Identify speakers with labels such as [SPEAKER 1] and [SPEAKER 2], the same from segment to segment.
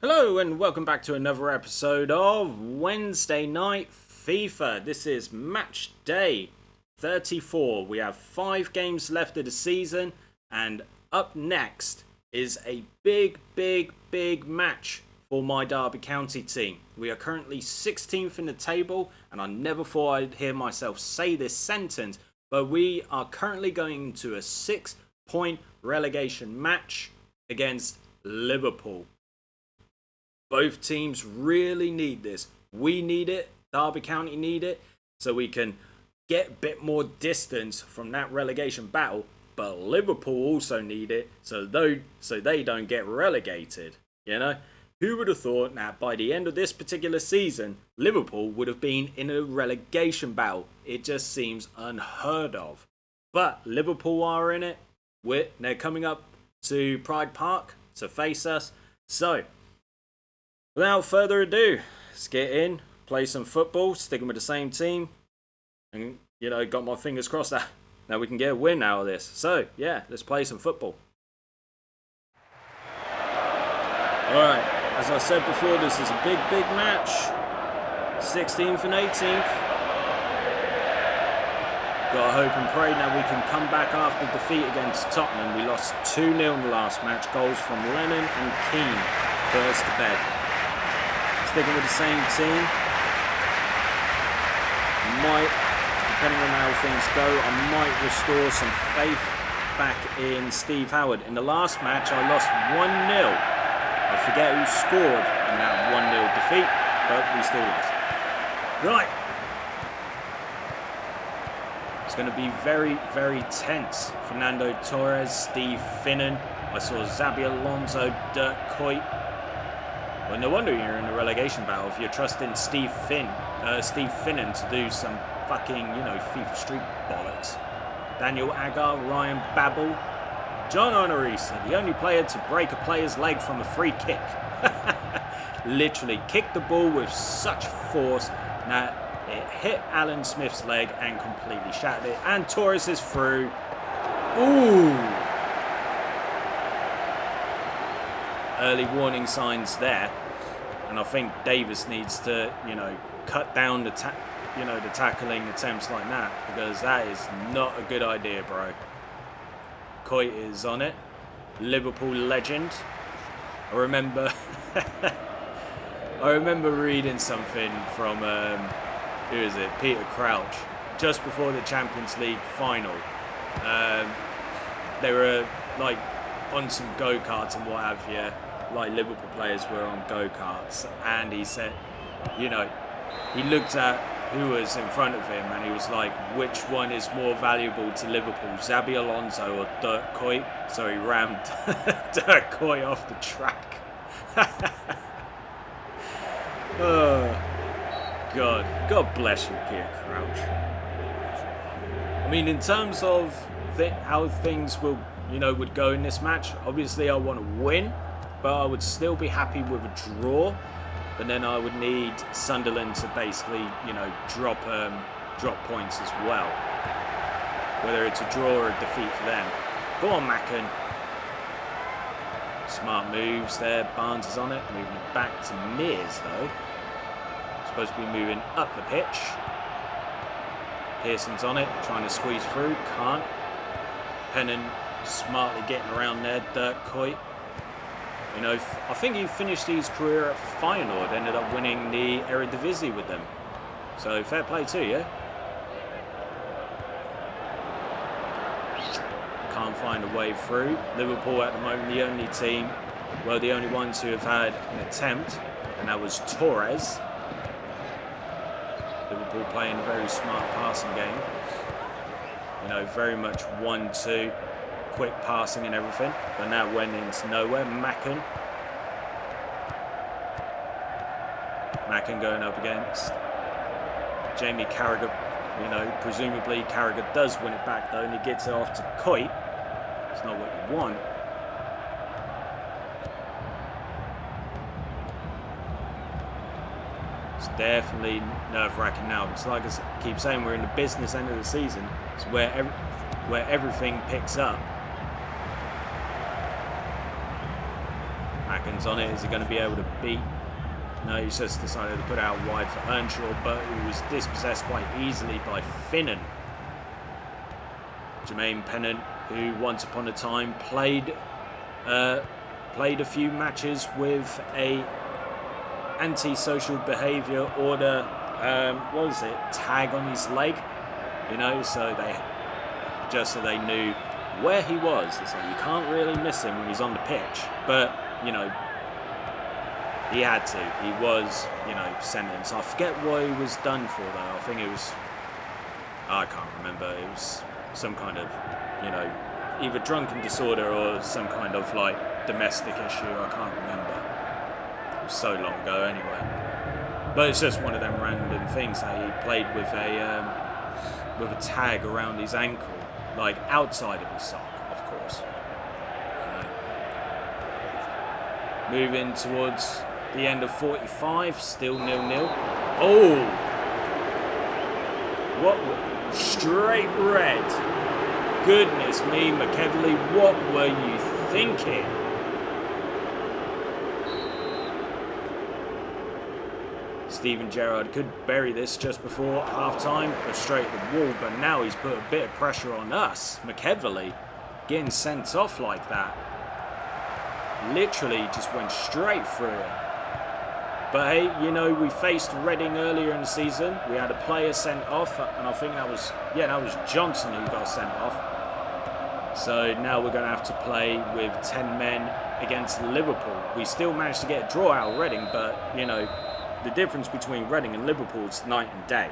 [SPEAKER 1] Hello and welcome back to another episode of Wednesday Night FIFA. This is match day 34. We have 5 games left of the season, and up next is a big match for my Derby County team. We are currently 16th in the table, and I never thought I'd hear myself say this sentence, but we are currently going into a 6-point relegation match against Liverpool. Both teams really need this. We need it. Derby County need it. So we can get a bit more distance from that relegation battle. But Liverpool also need it so they don't get relegated. You know? Who would have thought that by the end of this particular season, Liverpool would have been in a relegation battle? It just seems unheard of. But Liverpool are in it. They're coming up to Pride Park to face us. So, without further ado, let's get in, play some football, sticking with the same team, and, got my fingers crossed that now we can get a win out of this. So, yeah, let's play some football. Alright, as I said before, this is a big match. 16th and 18th. Gotta hope and pray now we can come back after defeat against Tottenham. We lost 2-0 in the last match. Goals from Lennon and Keane put us to bed. Sticking with the same team. Depending on how things go, I might restore some faith back in Steve Howard. In the last match, I lost 1-0. I forget who scored in that 1-0 defeat, but we still lost. Right. It's going to be very tense. Fernando Torres, Steve Finnan. I saw Xabi Alonso, Dirk Kuyt. Well, no wonder you're in a relegation battle if you're trusting Steve Finnan to do some fucking, FIFA Street bollocks. Daniel Agar, Ryan Babel, John Onorisa, the only player to break a player's leg from a free kick. Literally kicked the ball with such force that it hit Alan Smith's leg and completely shattered it. And Torres is through. Ooh! Early warning signs there, and I think Davis needs to, cut down the tackling attempts like that, because that is not a good idea, bro. Kuyt is on it, Liverpool legend. I remember reading something from who is it? Peter Crouch, just before the Champions League final. They were like on some go-karts and what have you. Like Liverpool players were on go-karts, and he said, he looked at who was in front of him and he was like, which one is more valuable to Liverpool, Xabi Alonso or Dirk Kuyt? So he rammed Dirk Kuyt off the track. Oh, God bless you, Peter Crouch. I mean, in terms of how things would go in this match, obviously I want to win, but I would still be happy with a draw. But then I would need Sunderland to basically, drop points as well. Whether it's a draw or a defeat for them. Go on, Macken. Smart moves there. Barnes is on it. Moving it back to Mears, though. Supposed to be moving up the pitch. Pearson's on it, trying to squeeze through. Can't. Pennon smartly getting around there. Dirk Kuyt. I think he finished his career at Feyenoord, ended up winning the Eredivisie with them. So fair play to you. Can't find a way through. Liverpool at the moment the only ones who have had an attempt, and that was Torres. Liverpool playing a very smart passing game. Very much 1-2. Quick passing and everything, but now went into nowhere. Macken going up against Jamie Carragher. Presumably Carragher does win it back though, and he gets it off to Kuyt. It's not what you want. It's definitely nerve-wracking now. It's like I keep saying, we're in the business end of the season. It's where everything picks up. seconds on it. Is he going to be able to beat? No, he's just decided to put out wide for Earnshaw, but he was dispossessed quite easily by Finnan. Jermaine Pennant, who once upon a time played a few matches with a antisocial behaviour order, what was it, tag on his leg, you know, so they knew where he was. So you can't really miss him when he's on the pitch, but, you know, he had to. He was, you know, sentenced. I forget what he was done for, though. I think it was, I can't remember. It was some kind of, you know, either drunken disorder or some kind of, like, domestic issue. I can't remember. It was so long ago anyway. But it's just one of them random things that he played with a tag around his ankle, like outside of his sock, of course. You know. Moving towards the end of 45, still 0-0. Oh! What? Straight red. Goodness me, McEverley, what were you thinking? Steven Gerrard could bury this just before half-time, but straight at the wall, but now he's put a bit of pressure on us. McEverley getting sent off like that. Literally just went straight through it. But hey, you know, we faced Reading earlier in the season. We had a player sent off, and I think that was Johnson who got sent off. So now we're going to have to play with 10 men against Liverpool. We still managed to get a draw out of Reading, but, you know, the difference between Reading and Liverpool is night and day.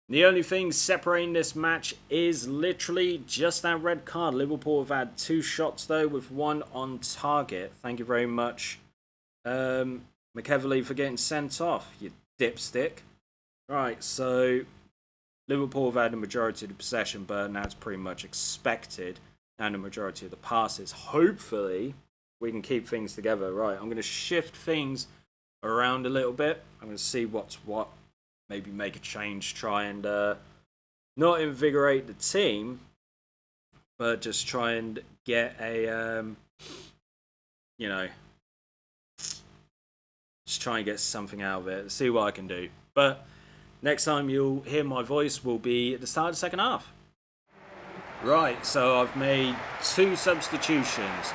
[SPEAKER 1] The only thing separating this match is literally just that red card. Liverpool have had 2 shots though, with 1 on target. Thank you very much, McEverley, for getting sent off, you dipstick. Right, so Liverpool have had the majority of the possession, but now it's pretty much expected, and the majority of the passes. Hopefully, we can keep things together. Right, I'm going to shift things around a little bit. I'm going to see what's what. Maybe make a change, try and not invigorate the team, but just try and get a, you know, just try and get something out of it. See what I can do. But next time you'll hear my voice will be at the start of the second half. Right, so I've made 2 substitutions.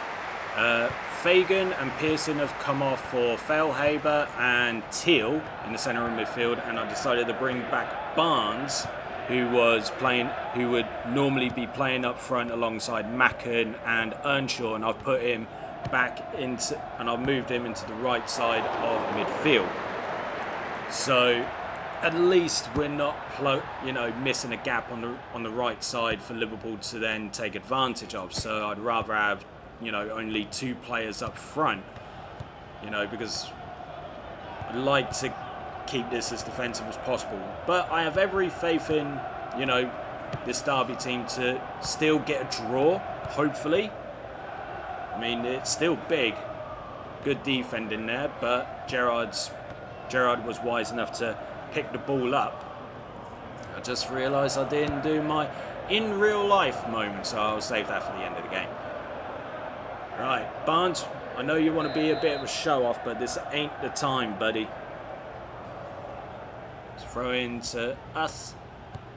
[SPEAKER 1] Fagan and Pearson have come off for Feilhaber and Teal in the centre of midfield, and I decided to bring back Barnes, who would normally be playing up front alongside Macken and Earnshaw, and I've put him back into, and I've moved him into the right side of midfield. So at least we're not, missing a gap on the right side for Liverpool to then take advantage of. So I'd rather have, only 2 players up front, because I'd like to keep this as defensive as possible. But I have every faith in, this Derby team to still get a draw, hopefully. I mean, it's still big. Good defending there, but Gerrard was wise enough to pick the ball up. I just realised I didn't do my in real life moment, so I'll save that for the end of the game. Right, Barnes, I know you want to be a bit of a show-off, but this ain't the time, buddy. Let's throw into us.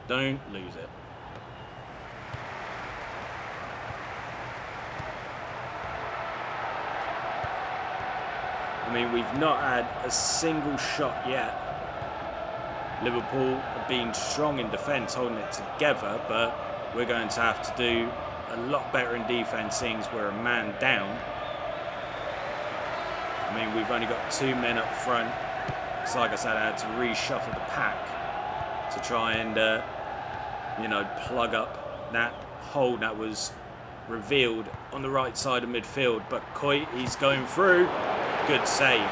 [SPEAKER 1] Don't lose it. I mean, we've not had a single shot yet. Liverpool have been strong in defence, holding it together, but we're going to have to do a lot better in defence, seeing as we're a man down. I mean, we've only got 2 men up front. So like I said, I had to reshuffle the pack to try and, plug up that hole that was revealed on the right side of midfield. But Coit, he's going through. Good save.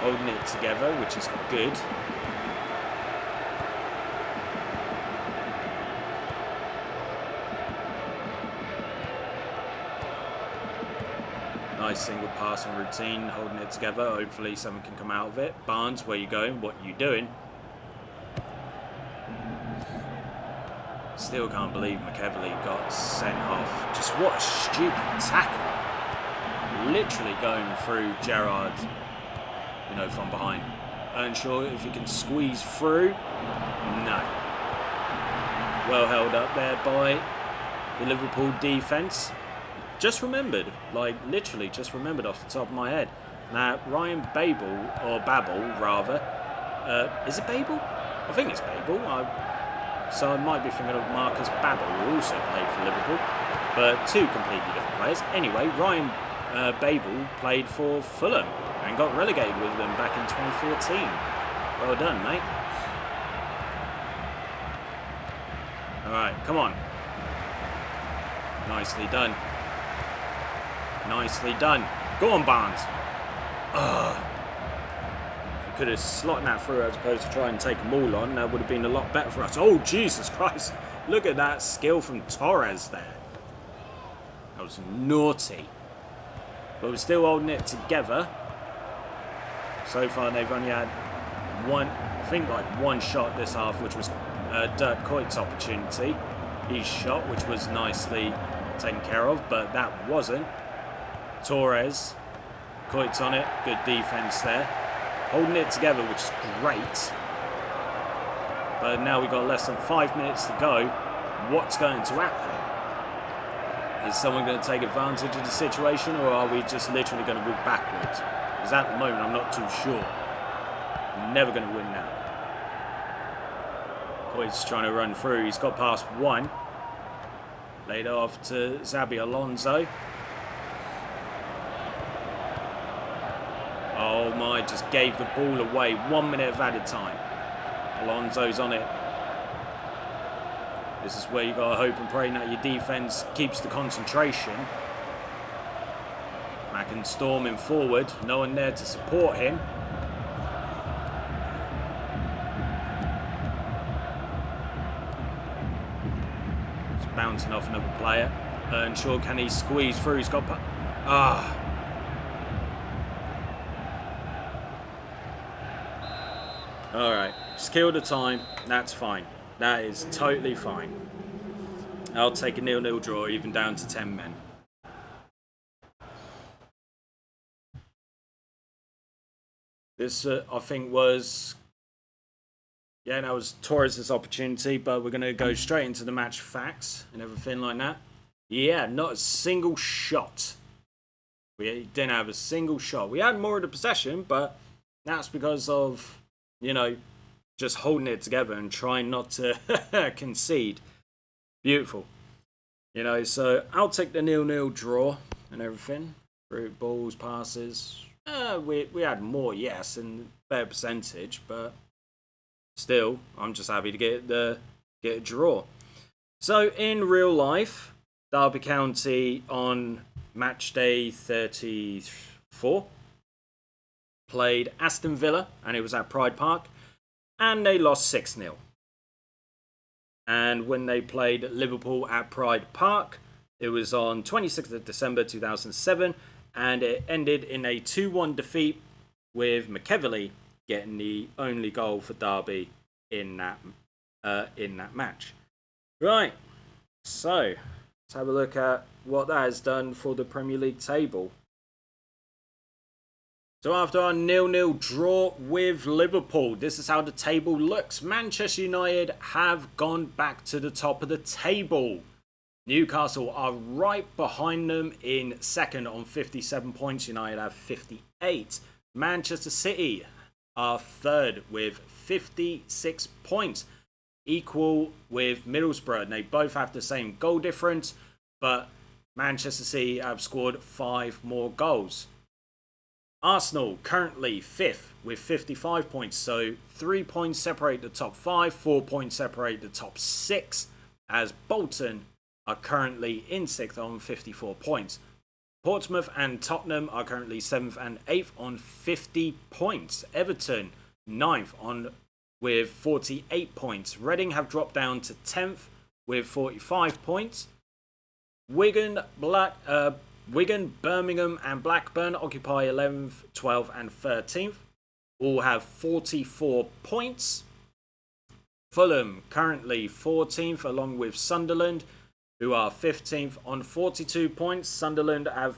[SPEAKER 1] Holding it together, which is good. Nice single pass on routine, holding it together. Hopefully something can come out of it. Barnes, where you going? What you doing? still can't believe McEverly got sent off. Just what a stupid tackle. Literally going through Gerrard, from behind. Unsure if he can squeeze through. No. Well held up there by the Liverpool defence. Just remembered, literally just remembered off the top of my head. Now, Ryan Babel, or Babel rather, is it Babel? I think it's Babel. So I might be thinking of Marcus Babel, who also played for Liverpool, but two completely different players. Anyway, Ryan Babel played for Fulham and got relegated with them back in 2014. Well done, mate. Alright, come on. Nicely done. Nicely done. Go on, Barnes. If we could have slotted that through as opposed to try and take them all on, that would have been a lot better for us. Oh, Jesus Christ. Look at that skill from Torres there. That was naughty. But we're still holding it together. So far, they've only had one shot this half, which was Dirk Kuyt's opportunity. His shot, which was nicely taken care of, but that wasn't. Torres, Kuyt's on it, good defence there. Holding it together, which is great. But now we've got less than 5 minutes to go. What's going to happen? Is someone going to take advantage of the situation, or are we just literally going to walk backwards? Because at the moment, I'm not too sure. I'm never going to win now. Kuyt's trying to run through. He's got past one. Laid off to Xabi Alonso. Oh my, just gave the ball away. 1 minute of added time. Alonso's on it. This is where you got to hope and pray that your defence keeps the concentration. Macken storming forward. No one there to support him. It's bouncing off another player. Earnshaw, can he squeeze through? He's got... Alright, just kill the time. That's fine. That is totally fine. I'll take a 0-0 draw, even down to 10 men. This, I think, was... Yeah, that was Torres' opportunity, but we're going to go straight into the match facts and everything like that. Yeah, not a single shot. We didn't have a single shot. We had more of the possession, but that's because of... just holding it together and trying not to concede. Beautiful. So I'll take the 0-0 draw and everything. Through balls, passes. We had more, yes, and better percentage, but still, I'm just happy to get a draw. So in real life, Derby County on match day 34 played Aston Villa, and it was at Pride Park, and they lost 6-0. And when they played Liverpool at Pride Park, it was on 26th of December 2007, and it ended in a 2-1 defeat with McEverly getting the only goal for Derby in that match. Right, so let's have a look at what that has done for the Premier League table. So after our 0-0 draw with Liverpool, this is how the table looks. Manchester United have gone back to the top of the table. Newcastle are right behind them in second on 57 points. United have 58. Manchester City are third with 56 points. Equal with Middlesbrough. And they both have the same goal difference, but Manchester City have scored 5 more goals. Arsenal currently 5th with 55 points, so 3 points separate the top 5, 4 points separate the top 6, as Bolton are currently in 6th on 54 points. Portsmouth and Tottenham are currently 7th and 8th on 50 points. Everton 9th with 48 points. Reading have dropped down to 10th with 45 points. Wigan, Birmingham and Blackburn occupy 11th, 12th and 13th. All have 44 points. Fulham currently 14th along with Sunderland, who are 15th on 42 points. Sunderland have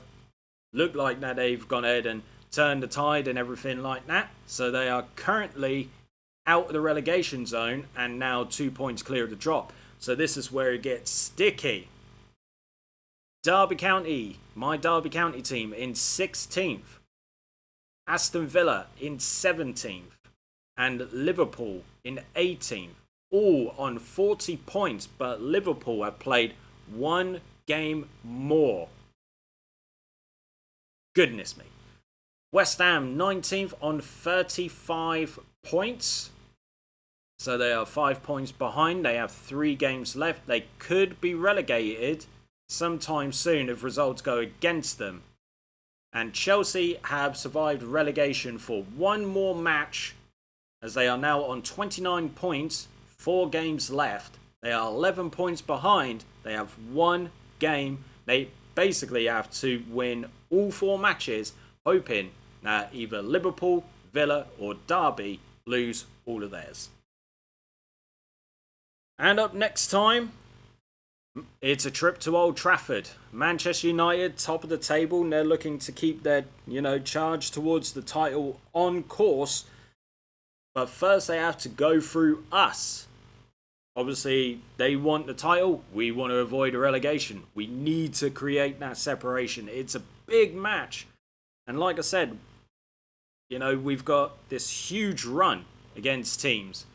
[SPEAKER 1] looked like that they've gone ahead and turned the tide and everything like that. So they are currently out of the relegation zone and now 2 points clear of the drop. So this is where it gets sticky. Derby County, my Derby County team, in 16th. Aston Villa in 17th. And Liverpool in 18th. All on 40 points, but Liverpool have played one game more. Goodness me. West Ham 19th on 35 points. So they are 5 points behind. They have 3 games left. They could be relegated sometime soon if results go against them. And Chelsea have survived relegation for one more match, as they are now on 29 points, 4 games left. They are 11 points behind. They have 1 game. They basically have to win all 4 matches, hoping that either Liverpool, Villa or Derby lose all of theirs. And up next time, it's a trip to Old Trafford. Manchester United, top of the table, and they're looking to keep their, charge towards the title on course. But first they have to go through us. Obviously, they want the title. We want to avoid a relegation. We need to create that separation. It's a big match. And like I said, we've got this huge run against teams.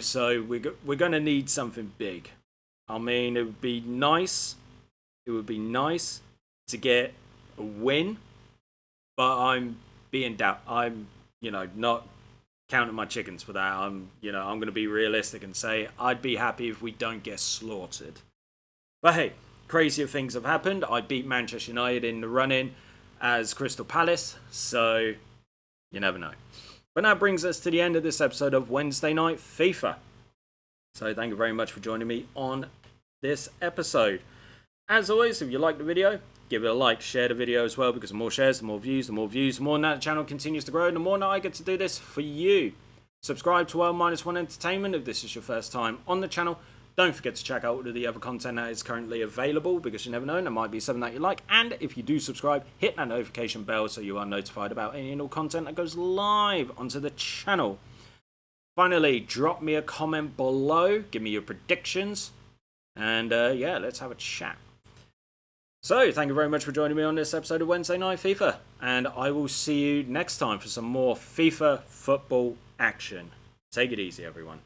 [SPEAKER 1] So we're going to need something big. I mean, it would be nice. It would be nice to get a win. But I'm not counting my chickens for that. I'm going to be realistic and say I'd be happy if we don't get slaughtered. But hey, crazier things have happened. I beat Manchester United in the run-in as Crystal Palace, so you never know. But that brings us to the end of this episode of Wednesday Night FIFA. So thank you very much for joining me on this episode. As always, if you like the video, give it a like, share the video as well, because the more shares, the more views, the more that the channel continues to grow, and the more that I get to do this for you. Subscribe to L-1 Entertainment if this is your first time on the channel. Don't forget to check out all of the other content that is currently available, because you never know, there might be something that you like. And if you do subscribe, hit that notification bell so you are notified about any and all content that goes live onto the channel. Finally, drop me a comment below, give me your predictions, and let's have a chat. So, thank you very much for joining me on this episode of Wednesday Night FIFA, and I will see you next time for some more FIFA football action. Take it easy, everyone.